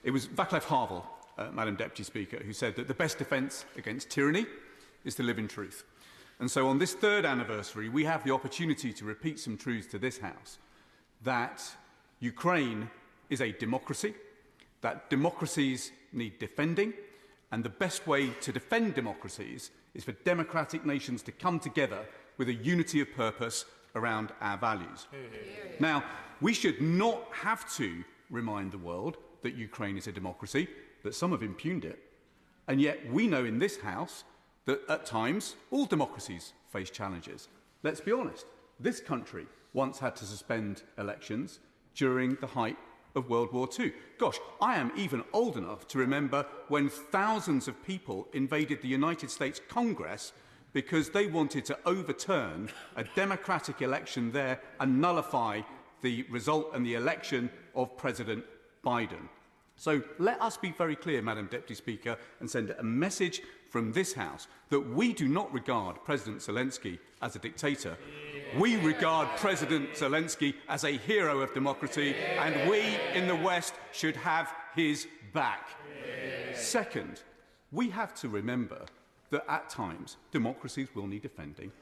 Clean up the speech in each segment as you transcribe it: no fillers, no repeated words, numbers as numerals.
It was Václav Havel, Madam Deputy Speaker, who said that the best defence against tyranny is to live in truth. And so on this 3rd anniversary, we have the opportunity to repeat some truths to this House, that Ukraine is a democracy, that democracies need defending, and the best way to defend democracies is for democratic nations to come together with a unity of purpose around our values. Now, we should not have to remind the world that Ukraine is a democracy, that some have impugned it. And yet we know in this House that at times all democracies face challenges. Let's be honest, this country once had to suspend elections during the height of World War II. Gosh, I am even old enough to remember when thousands of people invaded the United States Congress because they wanted to overturn a democratic election there and nullify the result and the election of President Biden. So let us be very clear, Madam Deputy Speaker, and send a message from this House that we do not regard President Zelensky as a dictator. We regard President Zelensky as a hero of democracy, and we in the West should have his back. Second, we have to remember that at times democracies will need defending,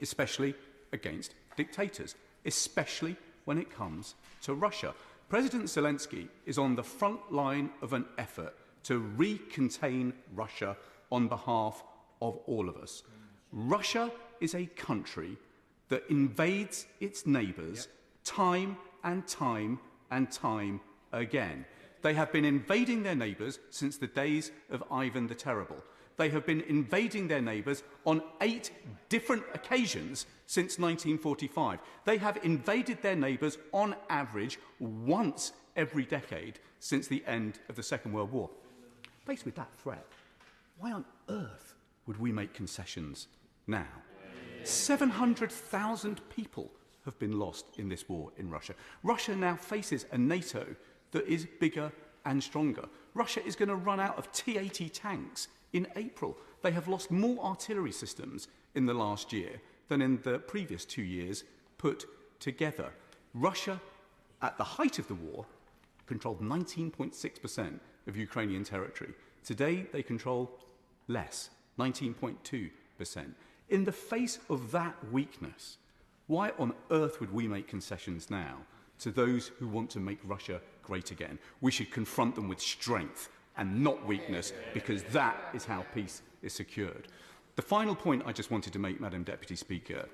especially against dictators, especially when it comes to Russia. President Zelensky is on the front line of an effort to recontain Russia on behalf of all of us. Russia is a country that invades its neighbours time and time and time again. They have been invading their neighbours since the days of Ivan the Terrible. They have been invading their neighbours on 8 different occasions since 1945. They have invaded their neighbours on average once every decade since the end of the Second World War. Faced with that threat, why on earth would we make concessions now? 700,000 people have been lost in this war in Russia. Russia now faces a NATO that is bigger and stronger. Russia is going to run out of T-80 tanks in April. They have lost more artillery systems in the last year than in the previous 2 years put together. Russia, at the height of the war, controlled 19.6% of Ukrainian territory. Today, they control less, 19.2%. In the face of that weakness, why on earth would we make concessions now to those who want to make Russia great again? We should confront them with strength and not weakness, because that is how peace is secured. The final point I just wanted to make, Madam Deputy Speaker,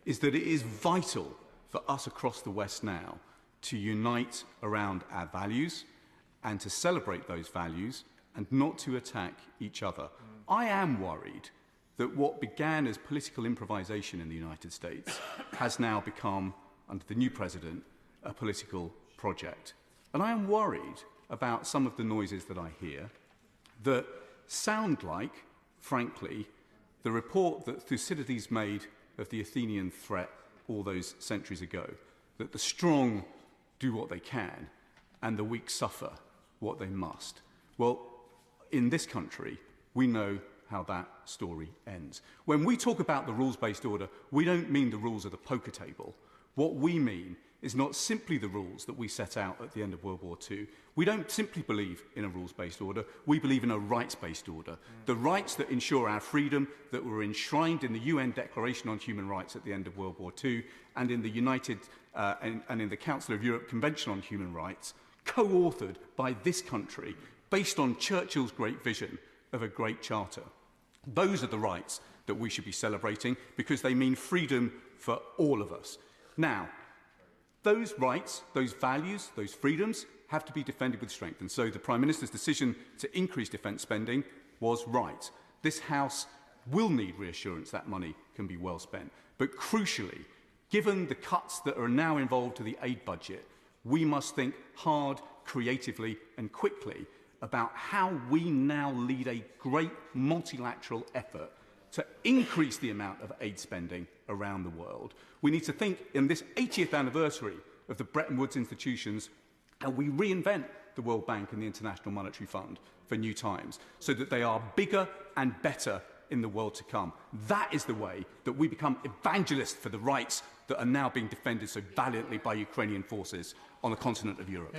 is that it is vital for us across the West now to unite around our values and to celebrate those values and not to attack each other. I am worried that what began as political improvisation in the United States has now become, under the new president, a political project. And I am worried about some of the noises that I hear that sound like, frankly, the report that Thucydides made of the Athenian threat all those centuries ago, that the strong do what they can and the weak suffer what they must. Well, in this country, we know how that story ends. When we talk about the rules-based order, we don't mean the rules of the poker table. What we mean is not simply the rules that we set out at the end of World War II. We don't simply believe in a rules-based order, we believe in a rights-based order. The rights that ensure our freedom, that were enshrined in the UN Declaration on Human Rights at the end of World War II and in the and in the Council of Europe Convention on Human Rights, co-authored by this country, based on Churchill's great vision of a great charter. Those are the rights that we should be celebrating because they mean freedom for all of us. Now, those rights, those values, those freedoms have to be defended with strength. And so the Prime Minister's decision to increase defence spending was right. This House will need reassurance that money can be well spent. But crucially, given the cuts that are now involved to the aid budget, we must think hard, creatively and quickly about how we now lead a great multilateral effort to increase the amount of aid spending around the world. We need to think in this 80th anniversary of the Bretton Woods institutions how we reinvent the World Bank and the International Monetary Fund for new times so that they are bigger and better in the world to come. That is the way that we become evangelists for the rights that are now being defended so valiantly by Ukrainian forces on the continent of Europe.